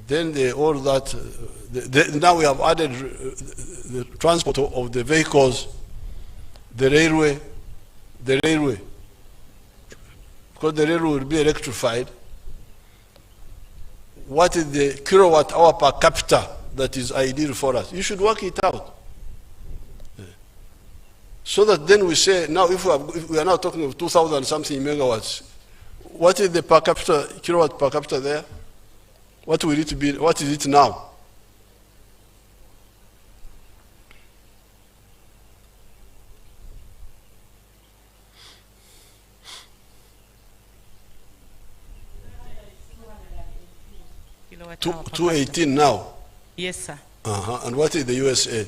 Then all that, now we have added the transport of the vehicles, the railway, because the railway will be electrified. What is the kilowatt hour per capita that is ideal for us? You should work it out. So that then we say, now if we are now talking of 2,000 something megawatts, what is the per capita, kilowatt per capita there? What will it be? What is it now? Two, 218 now? Yes, sir. And what is the USA?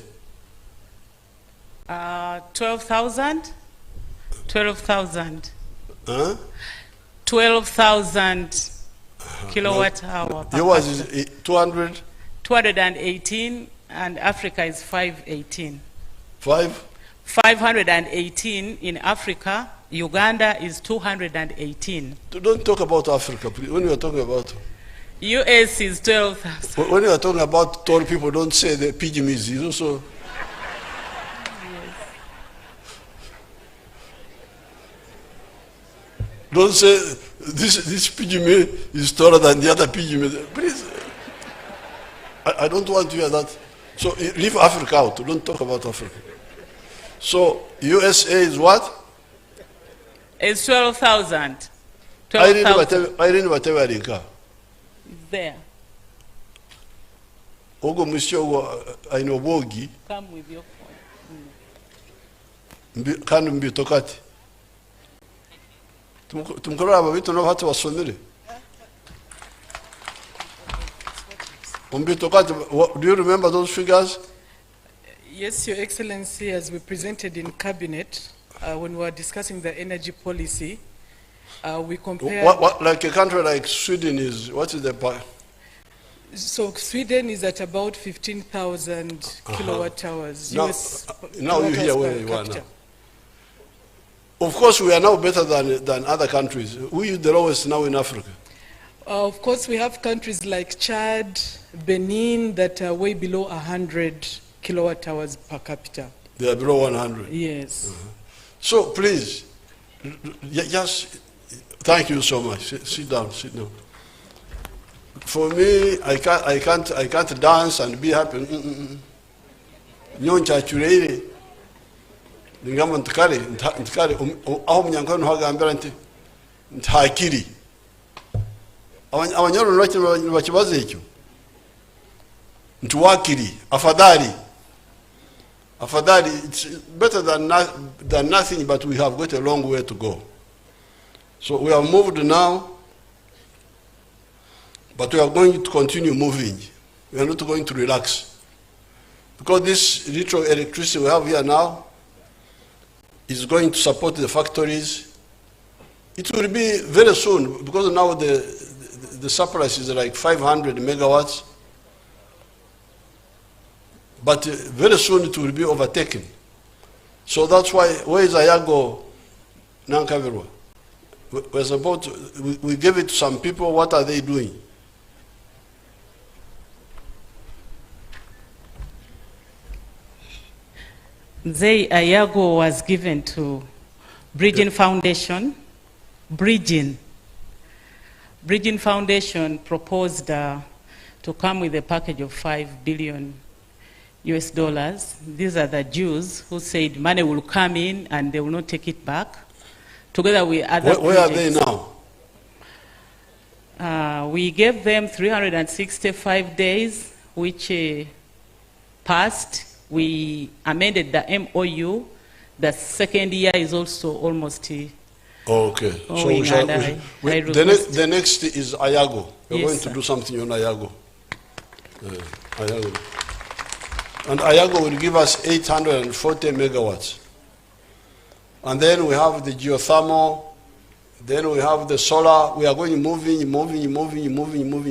12,000? 12,000. Huh? 12,000 kilowatt hour. Yours is 200? 218, and Africa is 518. 518 in Africa. Uganda is 218. Don't talk about Africa, please. When you are talking about... US is 12,000. When you are talking about tall people, don't say the pygmies. You know, so... Don't say this pygmy is taller than the other pygmy. Please. I don't want to hear that. So leave Africa out. Don't talk about Africa. So USA is what? It's 12,000. I didn't whatever I car. There. Ogo Musio, I know Bogi. Come with your phone. Can be tokati. Tumkora babitu no hatu wasomere. Do you remember those figures? Yes, Your Excellency, as we presented in Cabinet, when we were discussing the energy policy, we compared... Like a country like Sweden is, what is the part? So Sweden is at about 15,000 kilowatt hours. Now you hear where you are now. Of course, we are now better than other countries. We are the lowest now in Africa. Of course, we have countries like Chad, Benin, that are way below 100 kilowatt hours per capita. They are below 100? Yes. So please, just thank you so much. Sit down, sit down. For me, I can't dance and be happy. Ngamba ntikare aho munyankano hagambira ntakiri abanyoro bakibaze icyo ntuwakiri afadhali it's better than nothing, but we have got a long way to go. So we have moved now, but we are going to continue moving. We are not going to relax, because this little electricity we have here now is going to support the factories. It will be very soon, because now the supply is like 500 megawatts, but very soon it will be overtaken. So that's why, where is Ayago Nankavirwa? We gave it to some people. What are they doing? Ayago was given to Bridging Foundation. Bridging Foundation proposed to come with a package of $5 billion US. These are the Jews who said money will come in and they will not take it back. Together with other Where are they now? We gave them 365 days, which passed. We amended the MOU. The second year is also almost okay. So the next is Ayago. We're going to do something on Ayago. Ayago. And Ayago will give us 840 megawatts. And then we have the geothermal. Then we have the solar. We are going moving.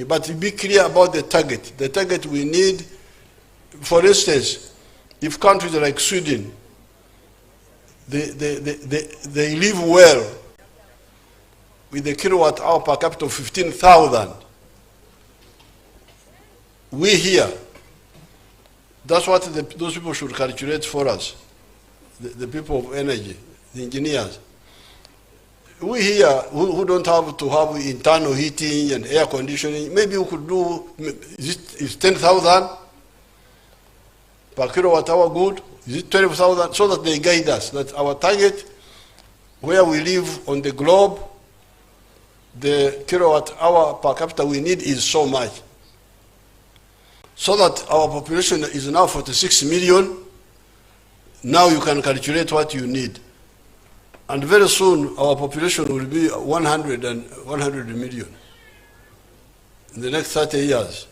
But be clear about the target. The target we need, for instance, if countries like Sweden, they live well with the kilowatt hour per capita of 15,000. we here, that's what those people should calculate for us, the people of energy, the engineers. We here, who don't have to have internal heating and air conditioning, maybe we could do, is 10,000 per kilowatt hour good? Is it 12,000? So that they guide us, that our target, where we live on the globe, the kilowatt hour per capita we need is so much. So that our population is now 46 million, now you can calculate what you need. And very soon our population will be 100 million. In the next 30 years,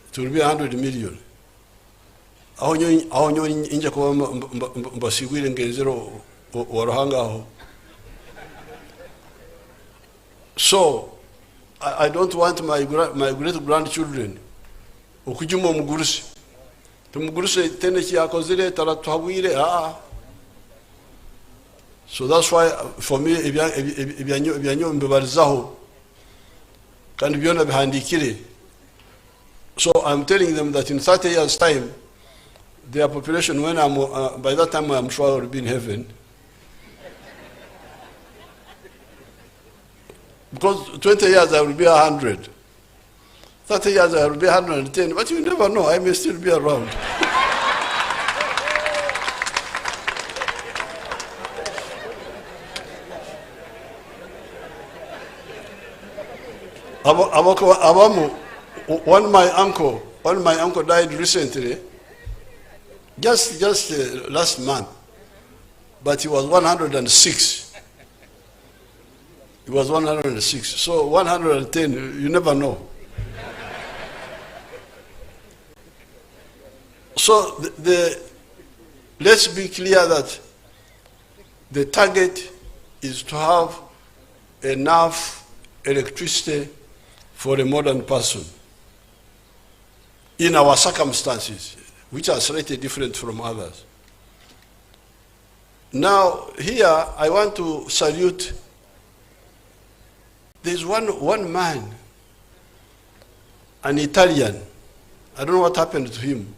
it will be 100 million. So, I don't want my great-grandchildren okujuma omugurusi. Tumugurusi tene kyakozire taratuhabwire. So that's why for me ebyanyo mbebarizaho kandi byona bihandikire. So I'm telling them that in 30 years time their population, when by that time I'm sure I will be in heaven. Because 20 years I will be 100. 30 years I will be 110. But you never know, I may still be around. When my uncle died recently, just last month, but he was 106. He was 106. So 110, you never know. So let's be clear that the target is to have enough electricity for a modern person in our circumstances, which are slightly different from others. Now, here I want to salute. There's one man, an Italian. I don't know what happened to him.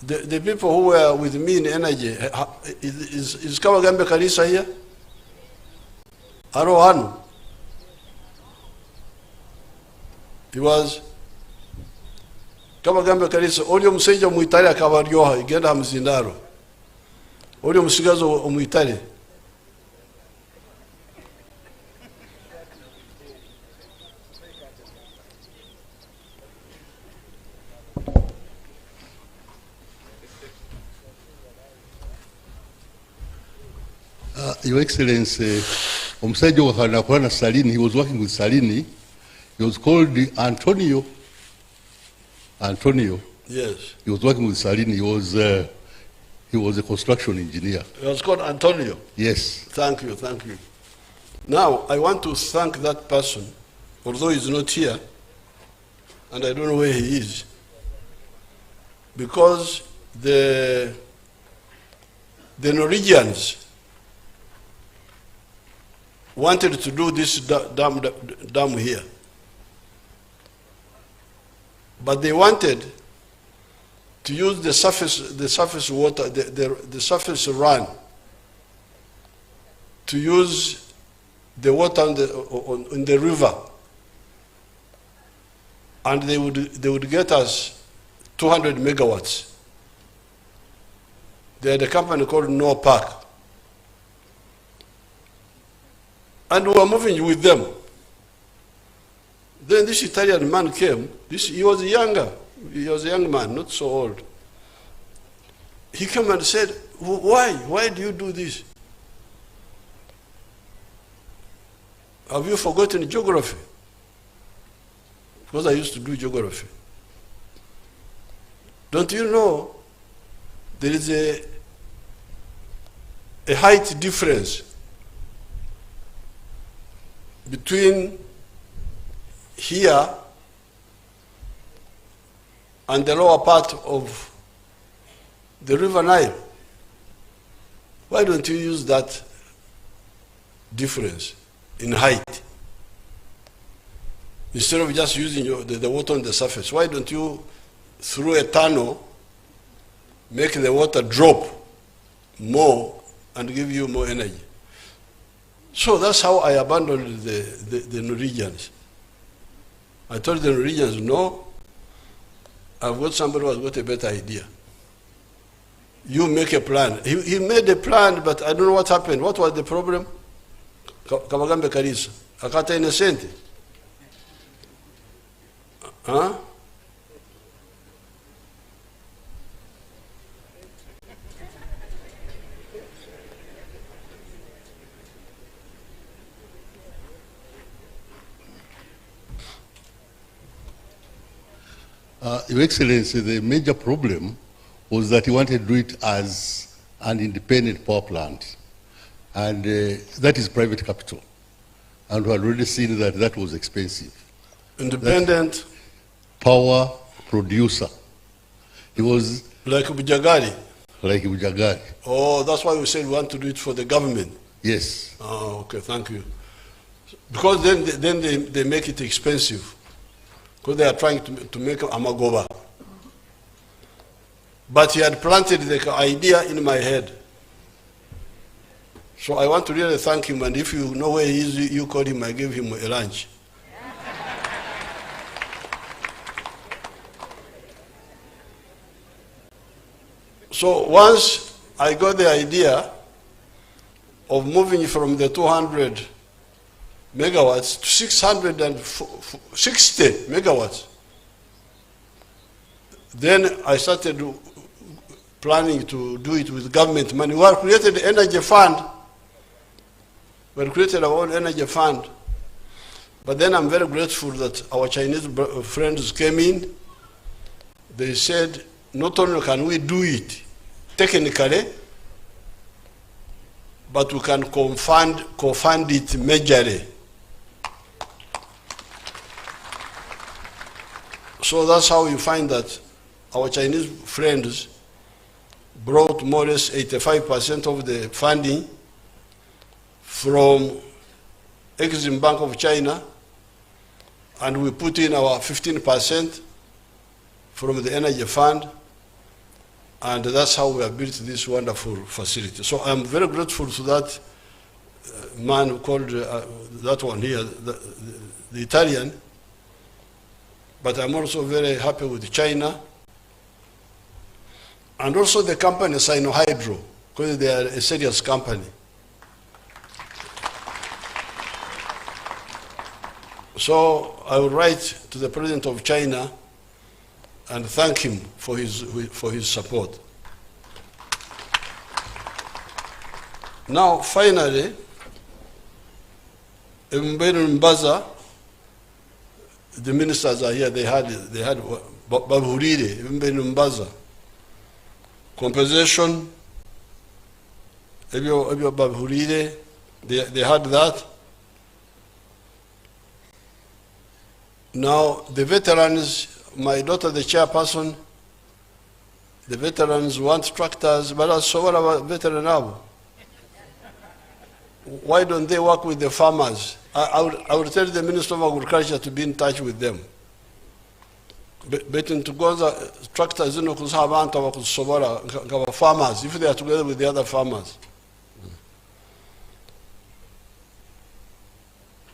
The people who were with me in energy, is Kawagambe Kalisa here? Arohanu. He was Kawagambe Kalisa. Olio Museja Muitali akabaryoha igenda hamzindaro. Olio Musigazo Umuitali. Your Excellency, Omusaijo Wakanakorana Salini, he was working with Salini. He was called Antonio. Antonio. Yes. He was working with Salini. He was a construction engineer. He was called Antonio. Yes. Thank you, thank you. Now, I want to thank that person, although he's not here, and I don't know where he is, because the Norwegians wanted to do this dam here. But they wanted to use the surface water, the surface run, to use the water on the river. And they would get us 200 megawatts. They had a company called No Park. And we were moving with them. Then this Italian man came. He was younger. He was a young man, not so old. He came and said, why? Why do you do this? Have you forgotten geography? Because I used to do geography. Don't you know there is a height difference between here and the lower part of the River Nile? Why don't you use that difference in height? Instead of just using the water on the surface, why don't you, through a tunnel, make the water drop more and give you more energy? So that's how I abandoned the Norwegians. I told the Norwegians, no, I've got somebody who has got a better idea. You make a plan. He made a plan, but I don't know what happened. What was the problem? Kamagambe Karisa. Akata innocent. Huh? Your Excellency, the major problem was that he wanted to do it as an independent power plant. And that is private capital. And we had already seen that that was expensive. Independent? Power producer. He was... Like Bujagari? Like Bujagari. Oh, that's why we said we want to do it for the government. Yes. Oh, okay, thank you. Because then they make it expensive. Because they are trying to make Amagoba. But he had planted the idea in my head. So I want to really thank him, and if you know where he is, you call him, I give him a lunch. So once I got the idea of moving from the 200 megawatts to 660 megawatts, then I started planning to do it with government money. We have created the energy fund. We have created our own energy fund. But then I'm very grateful that our Chinese friends came in. They said, not only can we do it technically, but we can co-fund it majorly. So that's how you find that our Chinese friends brought more or less 85% of the funding from Exim Bank of China, and we put in our 15% from the energy fund, and that's how we have built this wonderful facility. So I'm very grateful to that man who called that one here, the Italian, but I'm also very happy with China, and also the company Sinohydro, because they are a serious company. So I will write to the President of China and thank him for his support. Now, finally, in Mbaza, the ministers are here. They had Babhurire, in Mbaza, compensation. Babhurire, they had that. Now, the veterans, my daughter, the chairperson, the veterans want tractors, but also what about veterans now? Why don't they work with the farmers? I would tell the Minister of Agriculture to be in touch with them. But to go the tractors, farmers, if they are together with the other farmers.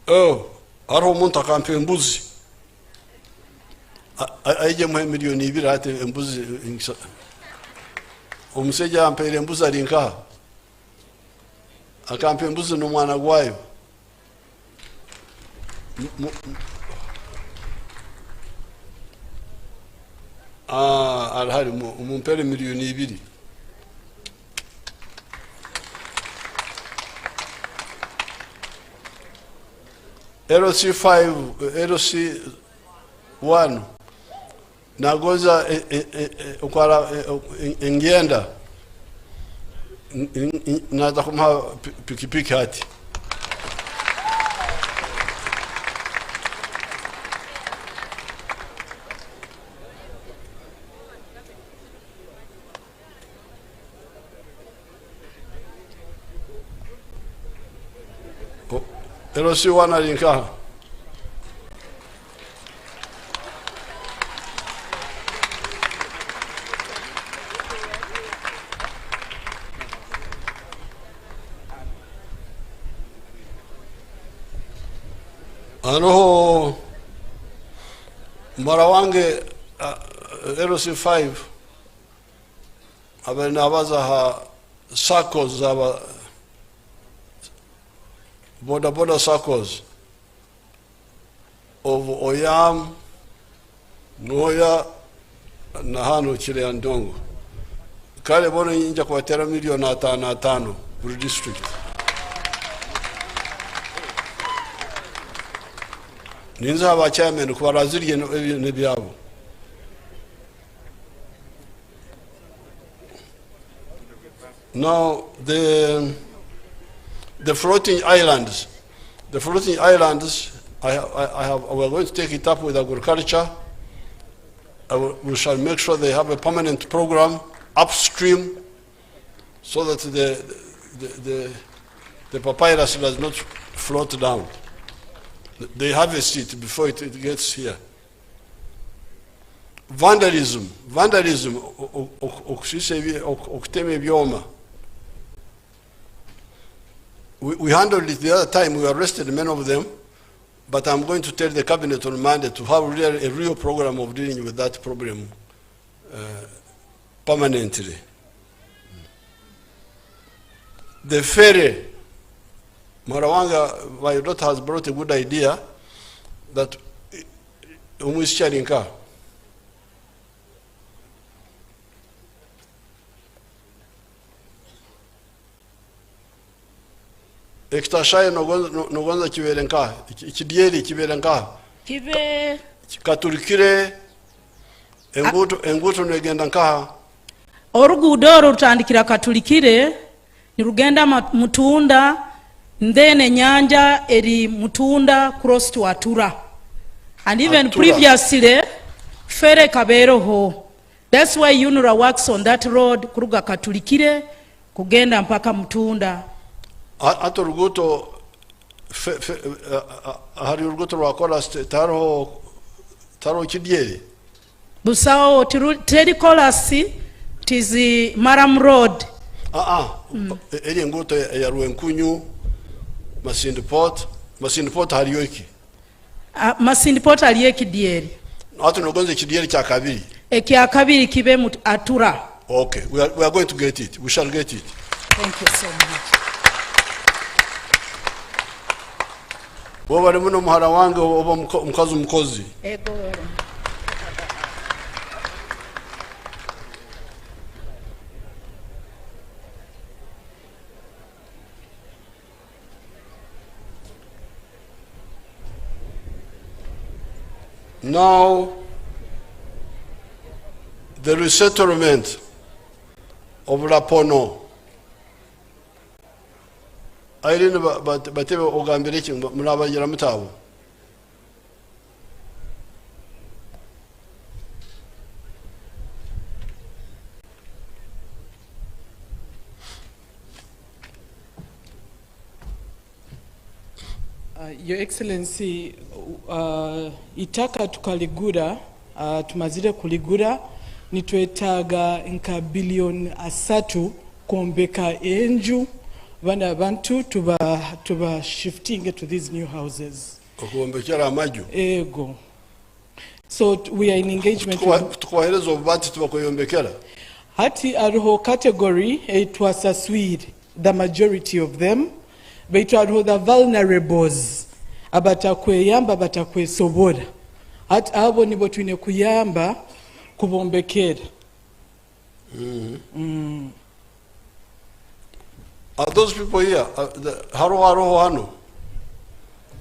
Oh, Aromunta campaign mbuzi. Aije mwe milioni 2 ate mbuzi omusajja ampere mbuzi alinka akampe mbuzi n'omwana gwayo alhali mumpere milioni 2. LC5 LC1 nagoza ukwala ngenda naza kumha pikipiki hati LC1 alinka Anoho Marawange LC5 abenabaza ha circles zaba border circles of Oyam, Noya, Nahano, Chile and Dongo. Kale bono inja kwa tera milioni atano Buri district. Ninza haba chairman kwa razili nebiabu. Now the floating islands, we're going to take it up with agriculture. We shall make sure they have a permanent program upstream so that the papyrus does not float down. They harvest it before it gets here. Vandalism, okuteme byoma. We handled it the other time, we arrested many of them, but I'm going to tell the cabinet on Monday to have a real program of dealing with that problem permanently. The ferry, Marawanga, my daughter has brought a good idea that umusharinka. Extra shy no gonza kiberenka, ikidieri kiberenka. Kibe Katurikire enguto negenda nkaha. Orugudo rutandikira Katulikire nirugenda Mutunda ndene nyanja eri Mutunda cross to Atura. And even Atura. Previously fere kaberoho. That's why UNRA works on that road kuruga Katulikire kugenda mpaka Mutunda. Ato ruguto hari ruguto rwakola taro kidieri. Busao Teddy Colasi tizi Maram Road. Eri nguto ya Ruenkunyu Masindi Port hariyoki. Masindi Port hariyoki dieri. Ato nogonze kidieri cha kabiri. Ekya kabiri kibe Atura. Okay, we are going to get it. We shall get it. Thank you so much. Wabale muno muhara wange oba mukozi. Ego. Now, the resettlement of Lapono. I didn't but Ogambirichi, Munaba Yaramatabu. Your Excellency, itaka tukaligura, tumazire kuligura, nitwetaga nka bilioni 3 kombeka enju, vana abantu tuba shifting to these new houses. Okuombekera amaju. Ego. So we are in engagement. Tukwaherezo obubati tubakoyombekera. Hati aruho category etwasaswire, the majority of them. Baitu aruho the vulnerables. Abatakweyamba batakwesobora. Hati abo nibo twine kuyamba kubombekera. Are those people here? Haro Hano?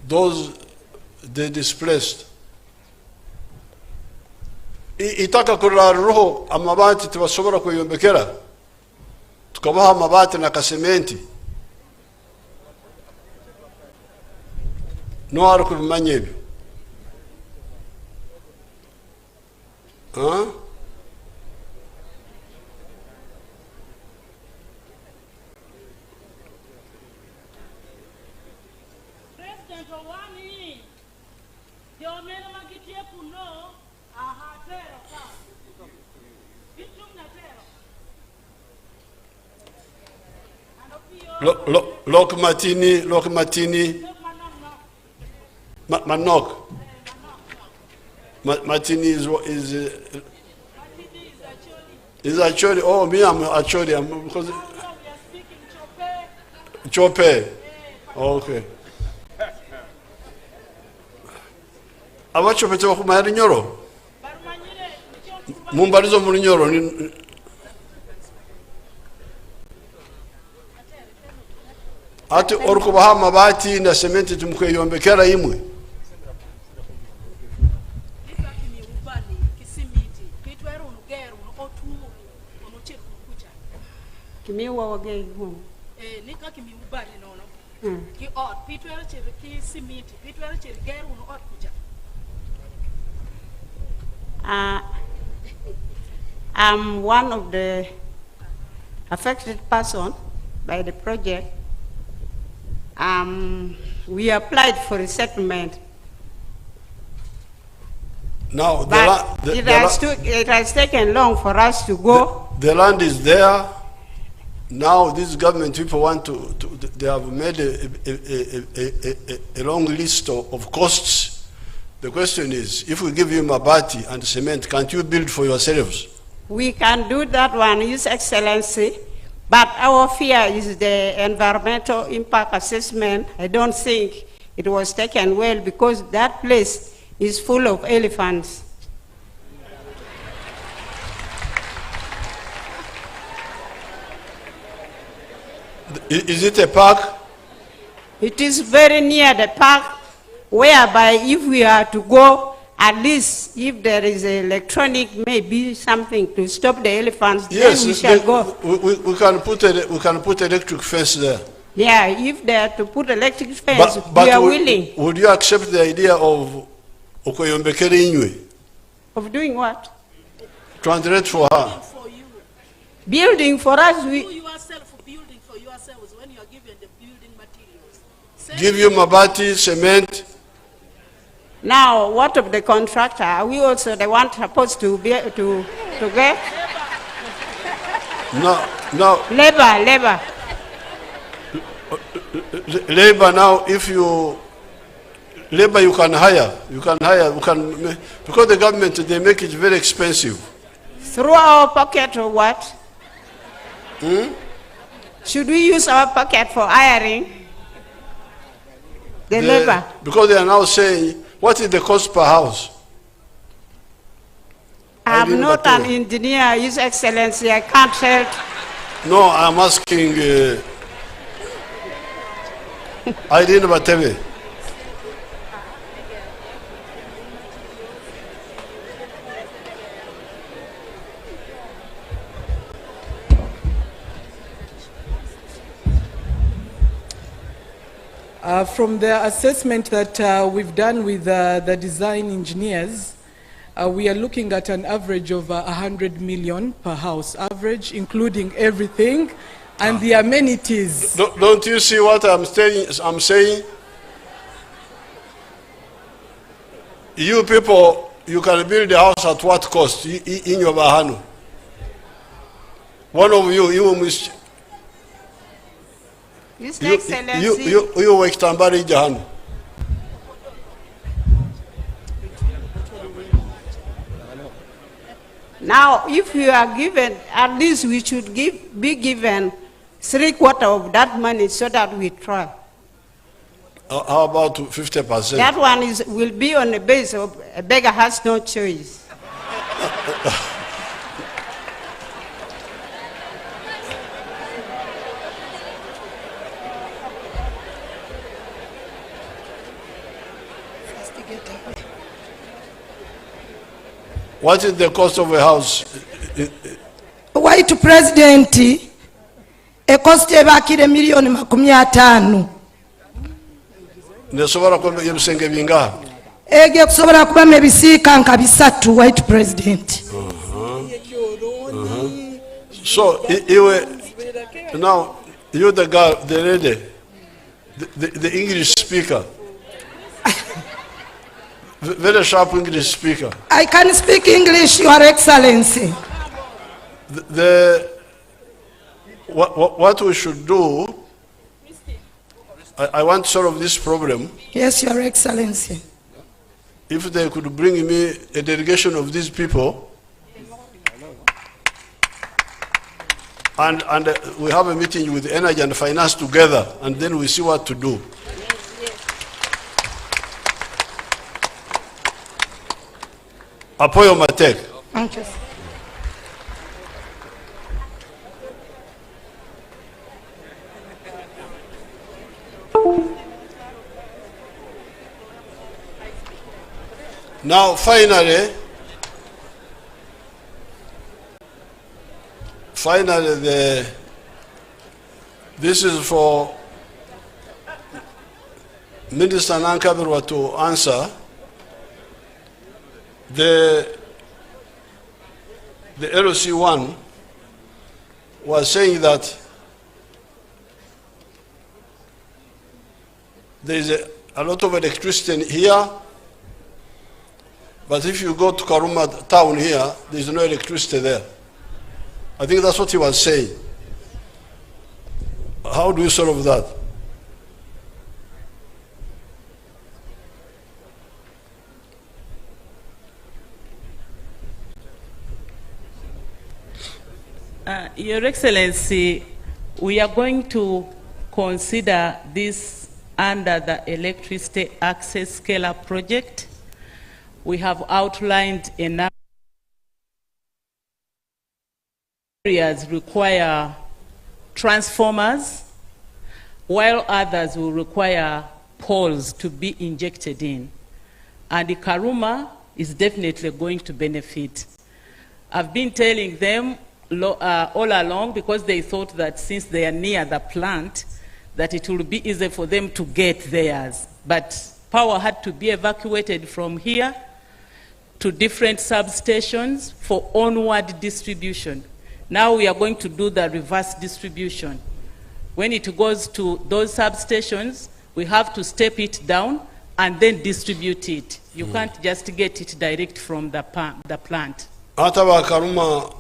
Those they displaced. Itaka kurara roho amabati tubasobora kuyombekera. Tukabaha amabati na kasementi. No haro kubimanya ebyo. Lok matini Manok. Martini is actually, oh, me, I'm actually, because Chope. Okay. Abachope chwa kumari nyoro. Mumbarizo muri nyoro ni ati orukubaha mabati na sementi tumukweyombekera imwe. Kimiwa wage home. Nika kimi ubari nono. Ki ot pitwera chere ki simiti pitwera chere geru no ot kuja. I'm one of the affected person by the project. We applied for a settlement. Now But it has taken long for us to go. The land is there. Now these government people want they have made a long list of costs. The question is, if we give you mabati and cement, can't you build for yourselves? We can do that one, His Excellency, but our fear is the environmental impact assessment. I don't think it was taken well because that place is full of elephants. Is it a park? It is very near the park, whereby if we are to go, at least if there is electronic, maybe something to stop the elephants, Yes, then we shall go. We can put electric fence there. Yeah, if they are to put electric fence, But we are willing. Would you accept the idea of Okoyombekere Inywe? Of doing what? Translate for her. For you. Building for us, You yourself building for yourselves when you are given the building materials. Give you mabati, cement. now what of the contractor? Are we also the one supposed to be to get? No. Labor. Labor now, if you labor you can hire, because the government, they make it very expensive. Through our pocket or what? Should we use our pocket for hiring the labor? Because they are now saying, what is the cost per house? I'm not an engineer, His Excellency, I can't help. No, I'm asking, I didn't Bateve. From the assessment that we've done with the design engineers, we are looking at an average of 100 million per house, average, including everything, and the amenities. Don't you see what I'm saying? You people, you can build a house at what cost in your Bahanu? One of you must. His Excellency. You work Tambari Jahanu. Now, if you are given, at least we should be given 3/4 of that money so that we try. How about 50%? That one will be on the base of a beggar has no choice. What is the cost of a house? White President, a cost ebakire million 50. Nesobora kwa yebisenge binga. Ege kusobora kuba mebisika nka bisatu, White President. So, now, you the girl, the lady, the English speaker. Very sharp English speaker. I can speak English, Your Excellency. What we should do, I want to solve this problem. Yes, Your Excellency. If they could bring me a delegation of these people, and we have a meeting with Energy and Finance together, and then we see what to do. Apoyo Matek. Thank you. Now, finally, this is for Minister Nankabirwa to answer. The LOC1 was saying that there is a lot of electricity here, but if you go to Karuma town here, there is no electricity there. I think that's what he was saying. How do you solve that? Your Excellency, we are going to consider this under the Electricity Access Scale-Up Project. We have outlined a number of areas require transformers, while others will require poles to be injected in. And the Karuma is definitely going to benefit. I've been telling them all along, because they thought that since they are near the plant, that it will be easy for them to get theirs. But power had to be evacuated from here to different substations for onward distribution. Now we are going to do the reverse distribution. When it goes to those substations, we have to step it down and then distribute it. You can't just get it direct from the plant. Ataba Karuma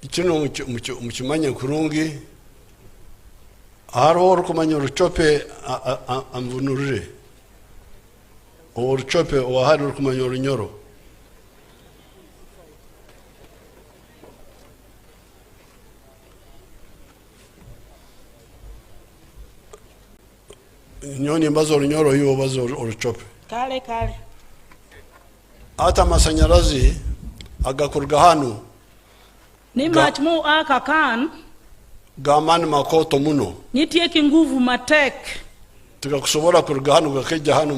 ichino mchimanya kurungi haro rukumanya ruchope amvunurire o ruchope o haro rukumanya runyoro nyoni mbazo runyoro hiyo bazo ruchope Kale. hata masanyarazi agakurga hanu Ni machmu aka kan. Gamani makoto muno. Nitie kinguvu matek. Tukakusobora kurga hanu gakeja hanu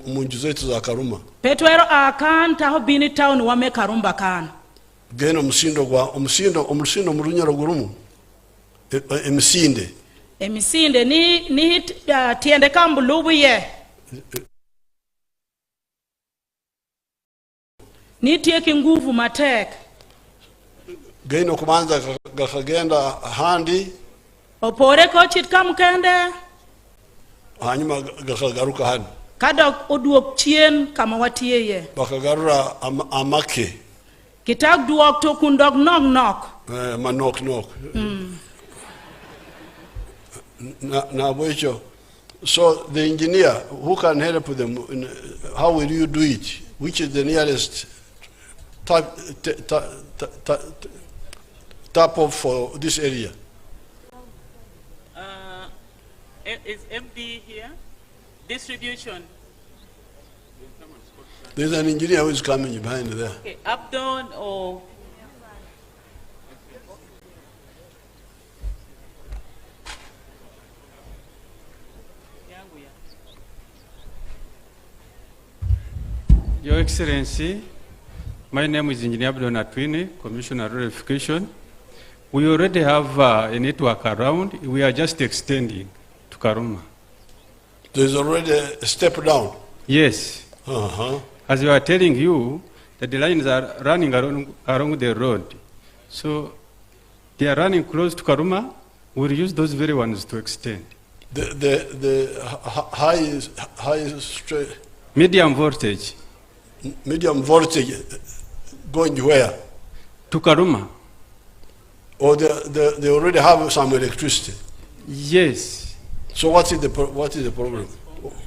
munju zetu za Karuma. Petwero akan taho bini town wame Karumba kan. Geno umusindo murunyaro gurumu. Emisinde. Emisinde ni tiende kambulubu ye. Nitie kinguvu matek. Geno kumanza gakagenda handi. Opore ko chitkam kende. Hanyuma gakagaruka handi. Kada oduok chien kama watie ye. Bakagarura amake. Kitak duok to kundog nok. Ma nok. Na boicho. So the engineer, who can help them? How will you do it? Which is the nearest tap off for this area? Is MD here? Distribution. There's an engineer who is coming behind there. Okay, Abdon or... Your Excellency, my name is Engineer Abdon Atwini, Commissioner of Verification. We already have a network around. We are just extending to Karuma. There's already a step down? Yes. As we are telling you, the lines are running along the road. So they are running close to Karuma. We'll use those very ones to extend. The high straight... Medium voltage. Medium voltage going where? To Karuma. Or they already have some electricity? Yes. So what is the problem?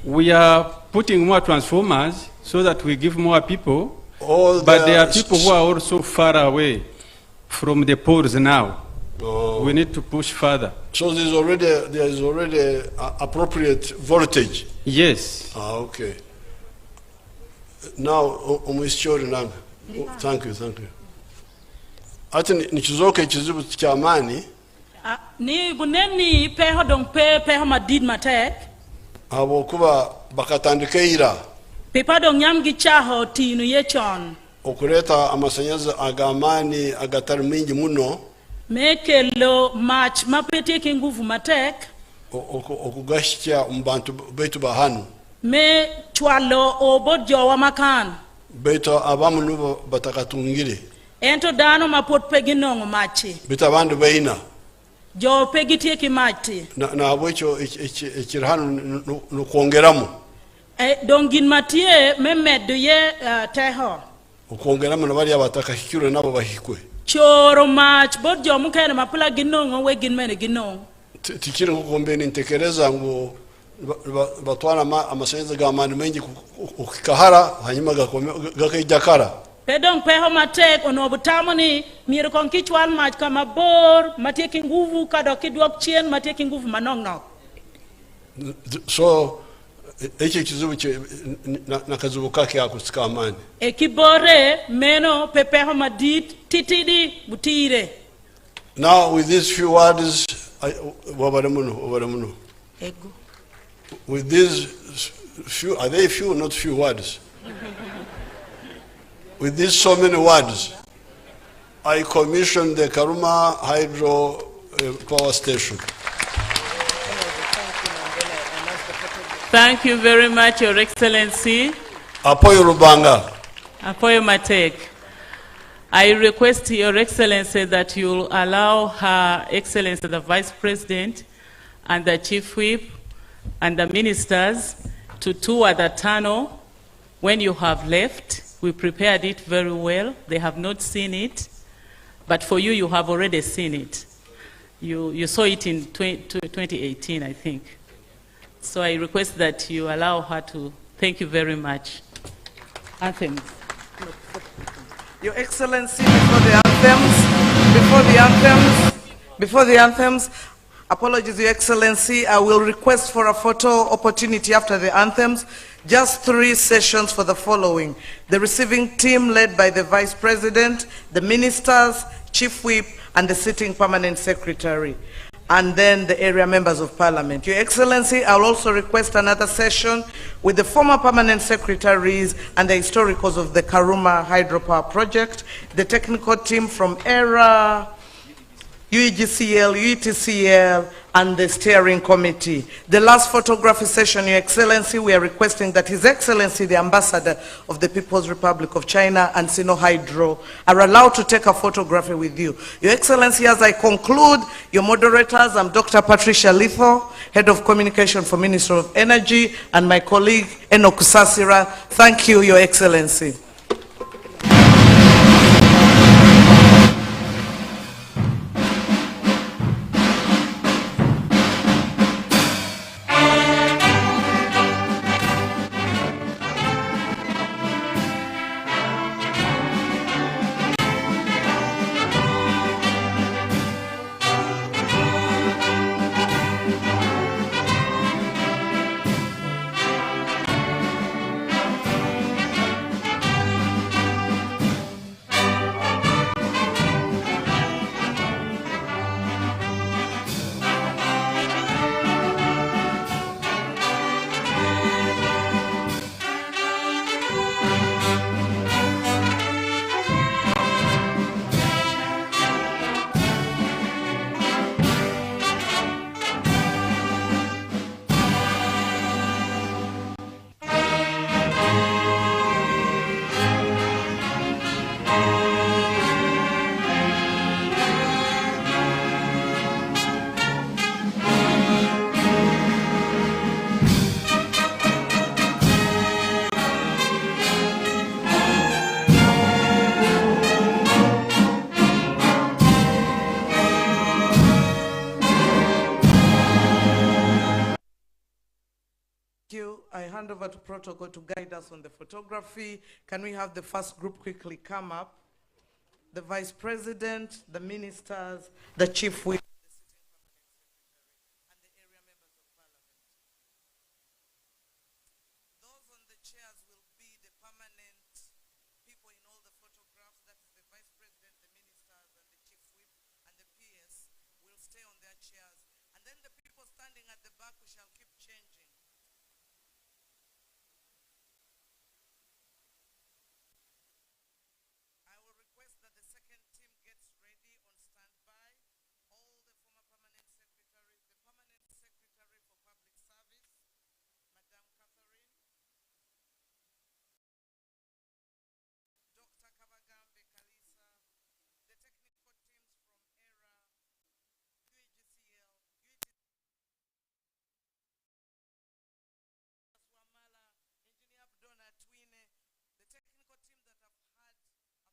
We are putting more transformers so that we give more people, All but there are people who are also far away from the poles now. Oh. We need to push further. So there is already appropriate voltage. Yes. Okay. Now, thank you. Ati nichizoke chizibu cha amani. Ni buneni peho dong peho madid matek. Abo kuba bakatandike ira. Pepa dong nyam gichaho tinu yechon. Okuleta amasanyaza aga amani agatari mingi muno. Mekelo match mapete kinguvu matek. Okugashya mbantu betu bahanu. Me chwalo obodjo wa makan. Beto abamu nubo batakatungire. Ento dano mapot peginongo machi. Bita bandu beina. Jo pegitie ki machi. Na abwecho ekirhanu nukuongeramu. Dongin matie memedo ye teho. Ukuongeramu nabali abataka hikiro nabo bahikwe. Choro mach bodjo mukene mapula ginongo we ginmene ginongo. Tikire kukombe nitekereza ngo batwana amasenza ga amani mengi ukikahara hanyuma gakaijakara. Pedong peho matek onobutamoni miro konkichwal mach kama bor mateki nguvu kadoki duok chien mateki nguvu manong. So eche kizubu na kazubu kake akusika amani. Ekibore meno pepeho madit titidi butire. Now with these few words wabaramuno. Ego. With these few, are they few, not few words? With these so many words, I commissioned the Karuma Hydro Power Station. Thank you very much, Your Excellency. Apoyo Rubanga. Apoyo Matek. I request Your Excellency that you'll allow Her Excellency the Vice President and the Chief Whip and the ministers to tour the tunnel when you have left. We prepared it very well. They have not seen it, but for you, you have already seen it. You saw it in 2018, I think. So I request that you allow her to. Thank you very much. Anthems. Your Excellency, before the anthems, apologies, Your Excellency, I will request for a photo opportunity after the anthems. Just 3 sessions for the following: the receiving team led by the Vice President, the ministers, Chief Whip, and the sitting permanent secretary, and then the area members of parliament. Your Excellency, I will also request another session with the former permanent secretaries and the historicals of the Karuma hydropower project, the technical team from ERA, UEGCL, UETCL, and the steering committee. The last photography session, Your Excellency, we are requesting that His Excellency, the Ambassador of the People's Republic of China and Sino Hydro, are allowed to take a photography with you. Your Excellency, as I conclude, your moderators, I'm Dr. Patricia Litho, Head of Communication for Ministry of Energy, and my colleague, Enoch Sasira. Thank you, Your Excellency. hand over to protocol to guide us on the photography. Can we have the first group quickly come up? The Vice President, the ministers, the Chief Whip, the Sitting Permanent Secretary, and the area members of Parliament. Those on the chairs will be the permanent people in all the photographs. That is the Vice President, the ministers, and the Chief Whip, and the PS will stay on their chairs. And then the people standing at the back, we shall keep changing. I will request that the second team gets ready on standby. All the former permanent secretaries, the permanent secretary for public service, Madam Catherine, Dr. Kabagambe Kalisa, the technical teams from ERA, UEGCL, Swamala, Engineer Abdona Twine, the technical team that have had a role.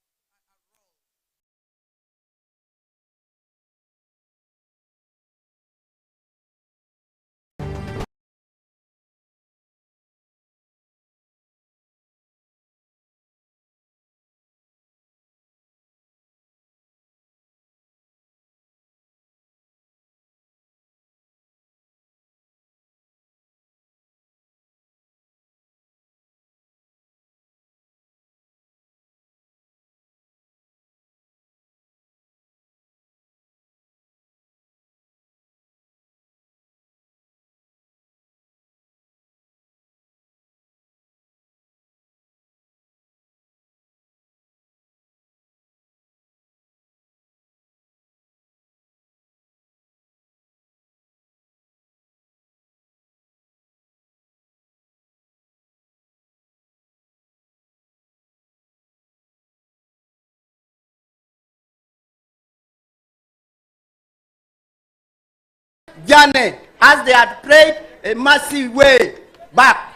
journey as they had prayed a massive way back.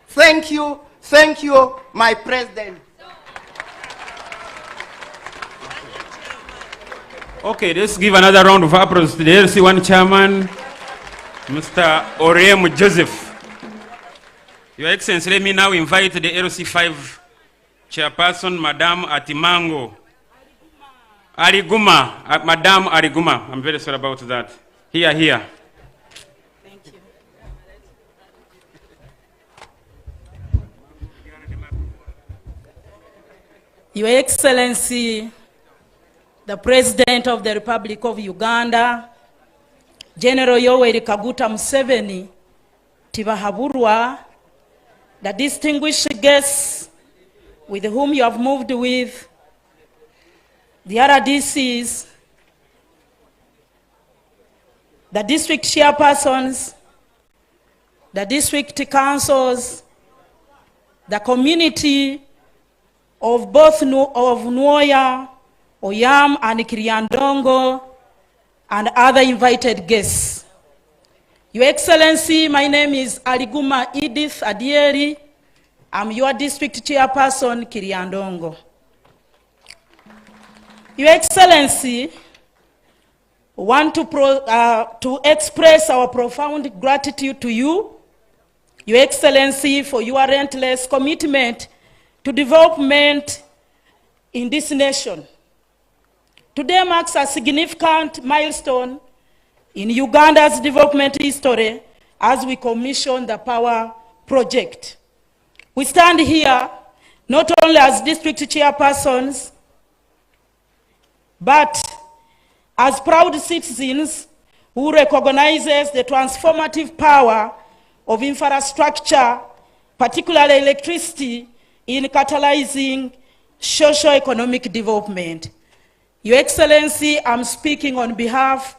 Thank you, my president. Okay, let's give another round of applause to the LC1 chairman, Mr. Oriem Joseph. Your Excellency, let me now invite the LC5 chairperson, Madam Atimango. Ariguma, Madam Ariguma. I'm very sorry about that. Here. Thank you. Your Excellency, the President of the Republic of Uganda, General Yoweri Kaguta Museveni, Tibahaburwa, the distinguished guests with whom you have moved with, the RDCs, the district chairpersons, the district councils, the community of both of Nwoya, Oyam, and Kiryandongo, and other invited guests. Your Excellency, my name is Aliguma Edith Adieri. I'm your district chairperson, Kiryandongo. Your Excellency, we want to express our profound gratitude to you, Your Excellency, for your relentless commitment to development in this nation. Today marks a significant milestone in Uganda's development history as we commission the Power Project. We stand here not only as district chairpersons, but as proud citizens who recognizes the transformative power of infrastructure, particularly electricity, in catalyzing socio-economic development. Your Excellency, I'm speaking on behalf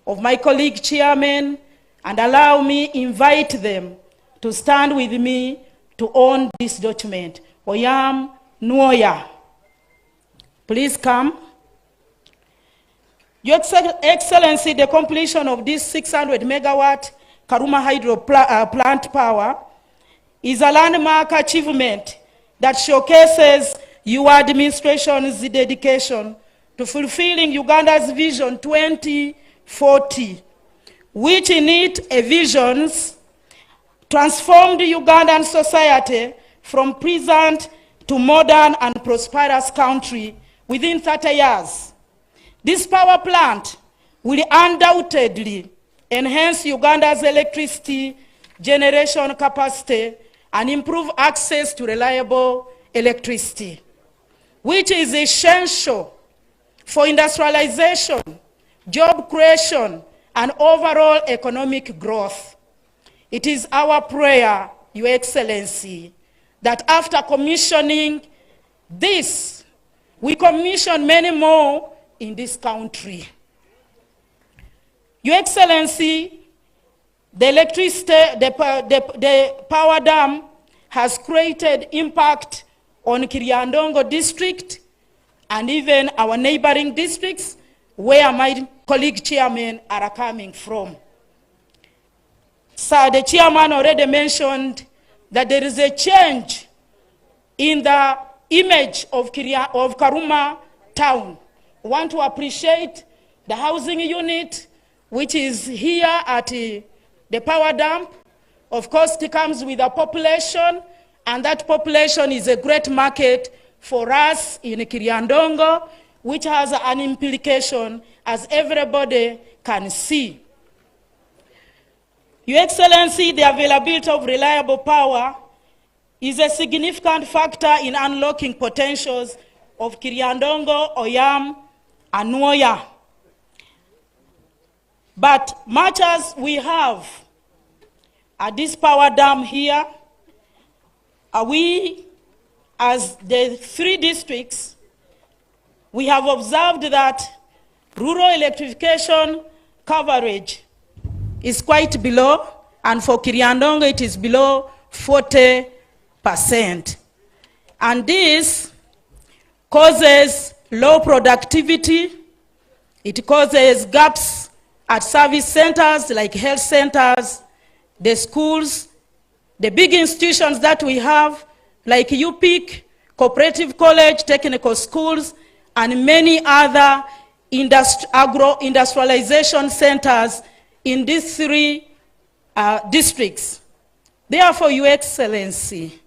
of my colleague chairman, and allow me invite them to stand with me to own this document. Oyam Nwoya, please come. Your Excellency, the completion of this 600 megawatt Karuma hydro plant power is a landmark achievement that showcases your administration's dedication to fulfilling Uganda's Vision 2040, which in it envisions transformed Ugandan society from peasant to modern and prosperous country within 30 years. This power plant will undoubtedly enhance Uganda's electricity generation capacity and improve access to reliable electricity, which is essential for industrialization, job creation, and overall economic growth. It is our prayer, Your Excellency, that after commissioning this, we commission many more in this country. Your Excellency, the electricity, the power dam has created impact on Kiryandongo district and even our neighboring districts where my colleague chairmen are coming from. So the chairman already mentioned that there is a change in the image of Karuma town. I want to appreciate the housing unit which is here at the power dam. Of course, it comes with a population, and that population is a great market for us in Kiryandongo, which has an implication as everybody can see. Your Excellency, the availability of reliable power is a significant factor in unlocking potentials of Kiryandongo, Oyam, and Nwoya. But much as we have at this power dam here, we, as the 3 districts, we have observed that rural electrification coverage is quite below, and for Kiryandongo it is below 40%. And this causes low productivity, it causes gaps at service centers like health centers, the schools, the big institutions that we have like UPIC, Cooperative College, technical schools, and many other agro-industrialization centers in these 3 districts. Therefore, Your Excellency,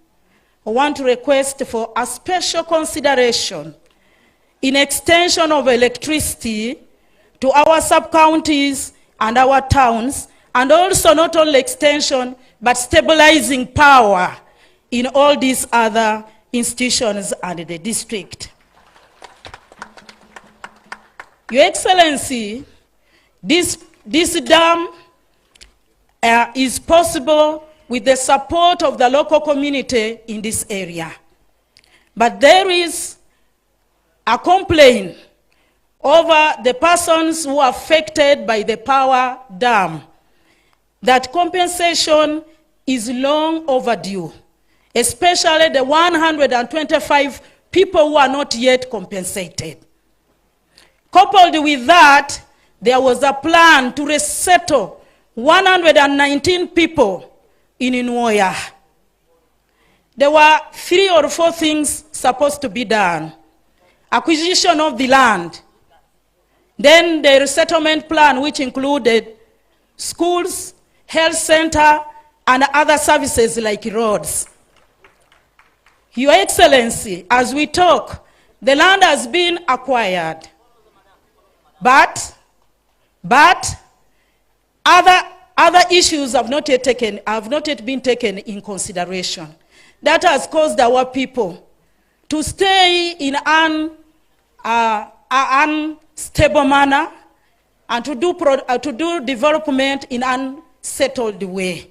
I want to request for a special consideration in extension of electricity to our sub-counties and our towns, and also not only extension, but stabilizing power in all these other institutions and the district. Your Excellency, this dam is possible with the support of the local community in this area. But there is a complaint over the persons who are affected by the power dam, that compensation is long overdue, especially the 125 people who are not yet compensated. Coupled with that, there was a plan to resettle 119 people in Nwoya. There were 3 or 4 things supposed to be done. Acquisition of the land, then the resettlement plan, which included schools, health center, and other services like roads. Your Excellency, as we talk, the land has been acquired, but other issues have not yet been taken in consideration. That has caused our people to stay in an unstable manner and to do development in an unsettled way.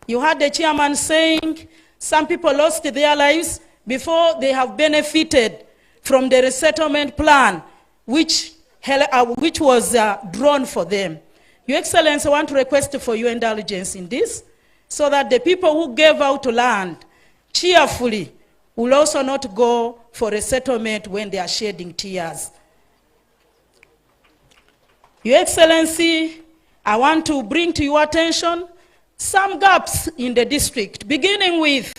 You heard the chairman saying some people lost their lives before they have benefited from the resettlement plan, which was drawn for them. Your Excellency, I want to request for your indulgence in this, so that the people who gave out land cheerfully will also not go for resettlement when they are shedding tears. Your Excellency, I want to bring to your attention some gaps in the district, beginning with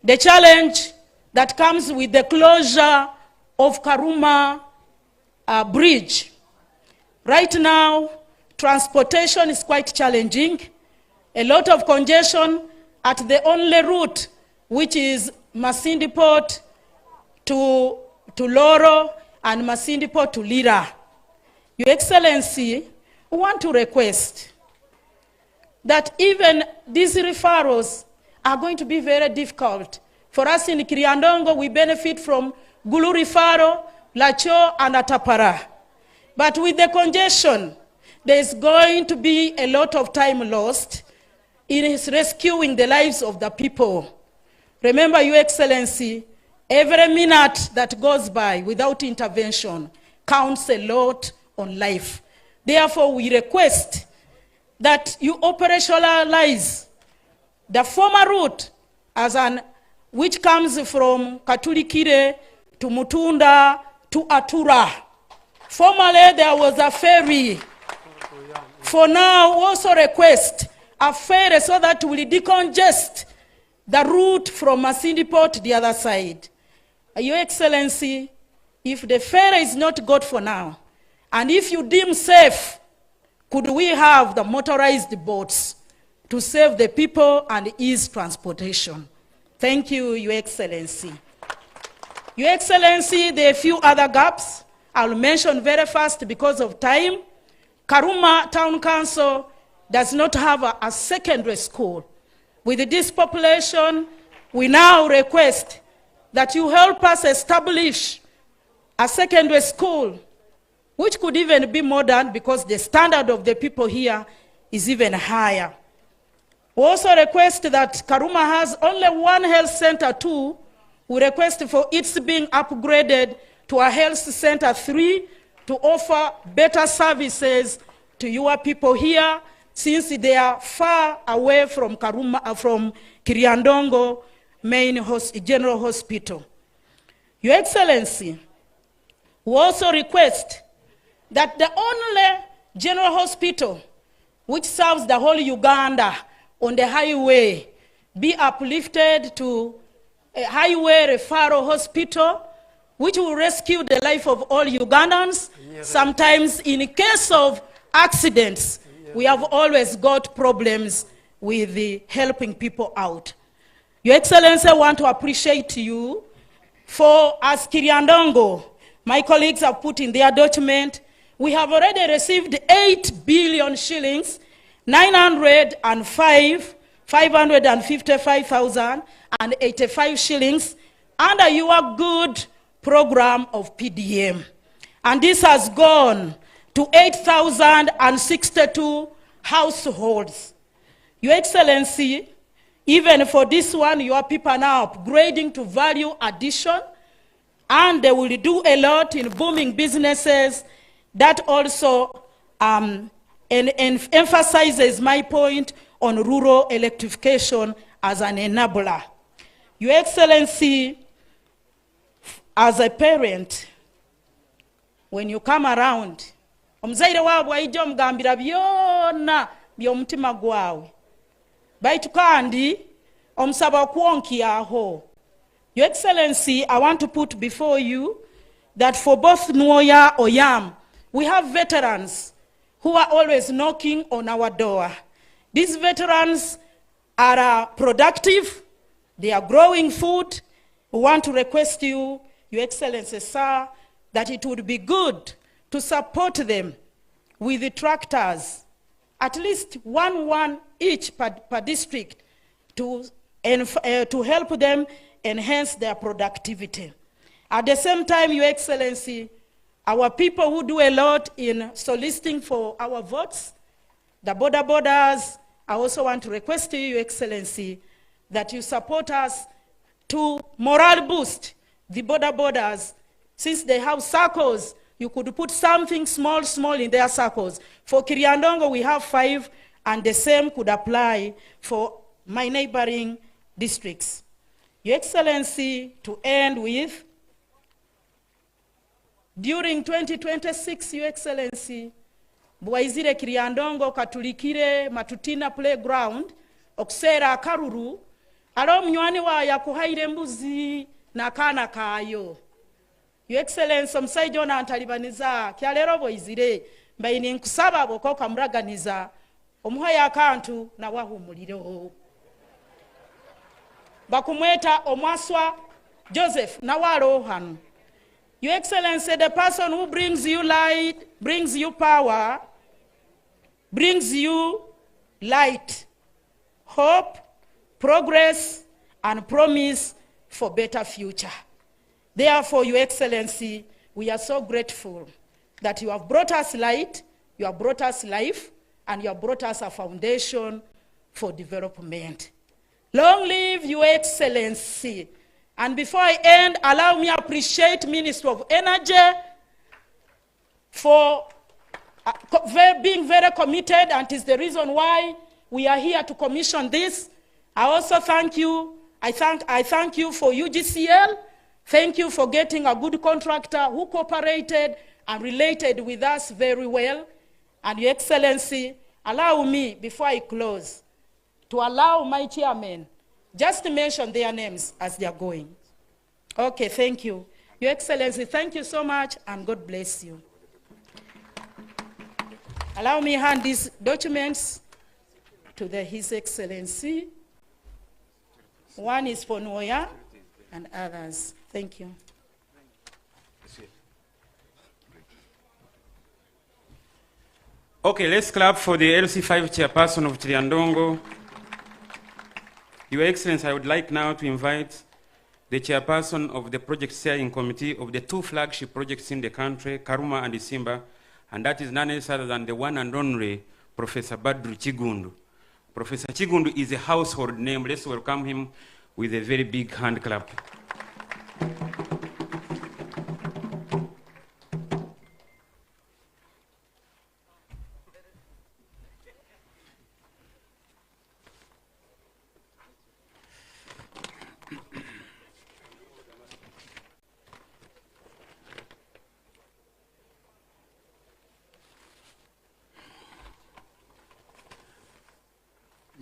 the challenge that comes with the closure of Karuma Bridge. Right now, transportation is quite challenging a lot of congestion at the only route, which is Masindi Port to Loro and Masindi Port to Lira. Your Excellency, we want to request that even these referrals are going to be very difficult. For us in Kiriandongo, we benefit from Gulu referral, Lacho, and Atapara. But with the congestion, there's going to be a lot of time lost in rescuing the lives of the people. Remember, Your Excellency, every minute that goes by without intervention counts a lot on life. Therefore, we request that you operationalize the former route as which comes from Katulikire to Mutunda to Atura. Formerly, there was a ferry. For now, also request a ferry so that we decongest the route from Masindi Port to the other side. Your Excellency, if the ferry is not good for now, and if you deem safe, could we have the motorized boats to save the people and ease transportation? Thank you, Your Excellency. Your Excellency, there are a few other gaps. I'll mention very fast because of time. Karuma Town Council does not have a secondary school. With this population, we now request that you help us establish a secondary school, which could even be modern because the standard of the people here is even higher. We also request that Karuma has only one health center too. We request for its being upgraded to a health center 3 to offer better services to your people here, since they are far away from Karuma, from Kiriandongo main general hospital. Your Excellency, we also request that the only general hospital which serves the whole Uganda on the highway be uplifted to a highway referral hospital, which will rescue the life of all Ugandans. Sometimes in case of accidents, we have always got problems with helping people out. Your Excellency, I want to appreciate you for, as Kiriandongo, my colleagues have put in their document, we have already received 8 billion shillings, 555,085 shillings under your good program of PDM. And this has gone to 8,062 households. Your Excellency, even for this one, your people are now upgrading to value addition, and they will do a lot in booming businesses. That also emphasizes my point on rural electrification as an enabler. Your Excellency, as a parent, when you come around, omuzaire waabwe aijja omugambira byonna by'omutima gwawe. Baitu kandi omusaba okwonkyaho. Your Excellency, I want to put before you that for both Nwoya or Yam, we have veterans who are always knocking on our door. These veterans are productive, they are growing food. We want to request you, Your Excellency, sir, that it would be good to support them with the tractors, at least one each per district, to help them enhance their productivity. At the same time, Your Excellency, our people who do a lot in soliciting for our votes, the borders, I also want to request you, Your Excellency, that you support us to morale boost the borders. Since they have circles, you could put something small in their circles. For Kiriandongo, we have 5, and the same could apply for my neighboring districts. Your Excellency, to end with, during 2026, Your Excellency, bwaizire Kiriandongo Katulikire Matutina playground, okusera Karuru, alo mnywani wa yakuhaire mbuzi na kana kayo. Your Excellency, omusaijo na antalibaniza, kyalero bwaizire, mbaini nkusaba boko kamuraganiza, omuhayo akantu nawahumulireho bakumweta omwaswa Joseph nawalo hano. Your Excellency, the person who brings you light, brings you power, brings you light, hope, progress, and promise for better future. Therefore, Your Excellency, we are so grateful that you have brought us light, you have brought us life, and you have brought us a foundation for development. Long live Your Excellency. And before I end, allow me to appreciate Minister of Energy for being very committed, and is the reason why we are here to commission this. I also thank you. I thank you for UGCL. Thank you for getting a good contractor who cooperated and related with us very well. And Your Excellency, allow me, before I close, to allow my chairman just to mention their names as they are going. Okay, thank you. Your Excellency, thank you so much, and God bless you. Allow me to hand these documents to His Excellency. One is for Noya and others. Thank you. Okay, let's clap for the LC5 chairperson of Triandongo. Your Excellency, I would like now to invite the chairperson of the project steering committee of the two flagship projects in the country, Karuma and Isimba, and that is none other than the one and only Professor Badru Chigundu. Professor Chigundu is a household name. Let's welcome him with a very big hand clap.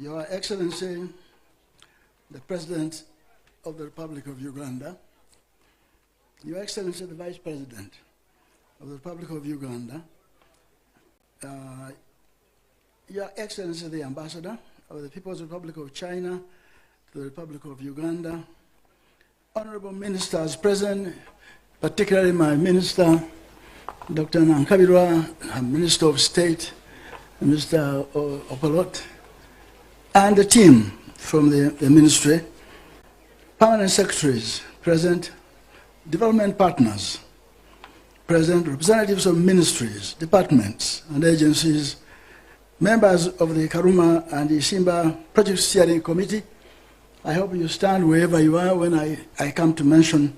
Your Excellency, the President of the Republic of Uganda, Your Excellency, the Vice President of the Republic of Uganda, Your Excellency, the Ambassador of the People's Republic of China to the Republic of Uganda, Honorable Ministers present, particularly my Minister, Dr. Nankabirwa, Minister of State, Mr. Opolot, and the team from the Ministry, permanent secretaries present, development partners present, representatives of ministries, departments, and agencies, members of the Karuma and Isimba Project Steering Committee. I hope you stand wherever you are when I come to mention